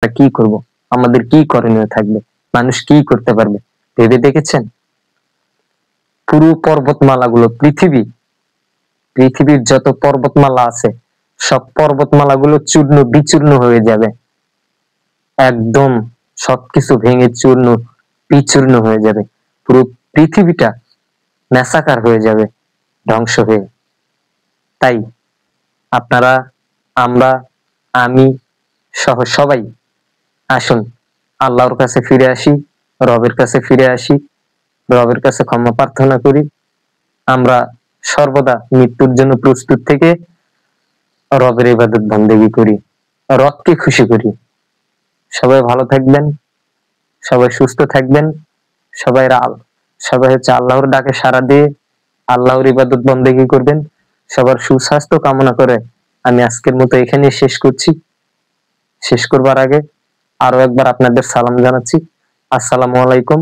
কি করব, আমাদের কি করণীয় থাকবে, মানুষ কি করতে পারবে ভেবে দেখেছেন? পুরো পর্বতমালাগুলো পৃথিবীর যত পর্বতমালা আছে সব পর্বতমালাগুলো চূর্ণ বিচূর্ণ হয়ে যাবে, একদম সবকিছু ভেঙে চূর্ণ বিচূর্ণ হয়ে যাবে, পুরো পৃথিবীটা ম্যাসাকার হয়ে যাবে, ধ্বংস হয়ে। তাই আপনারা, আমরা, আমি সহ সবাই আসুন আল্লাহর কাছে ফিরে আসি, রবের কাছে ফিরে আসি, রবের কাছে ক্ষমা প্রার্থনা করি। আমরা সর্বদা মৃত্যুর জন্য প্রস্তুত থেকে রবের ইবাদত বন্দেগী করি, রবকে খুশি করি। সবাই ভালো থাকবেন, সবাই সুস্থ থাকবেন, সবাই সবাই হচ্ছে আল্লাহর ডাকে সাড়া দিয়ে আল্লাহর ইবাদত বন্দেগী করবেন। সবার সুস্বাস্থ্য কামনা করে আমি আজকের মতো এখানে শেষ করছি। শেষ করবার আগে আরো একবার আপনাদের সালাম জানাচ্ছি, আসসালামু আলাইকুম।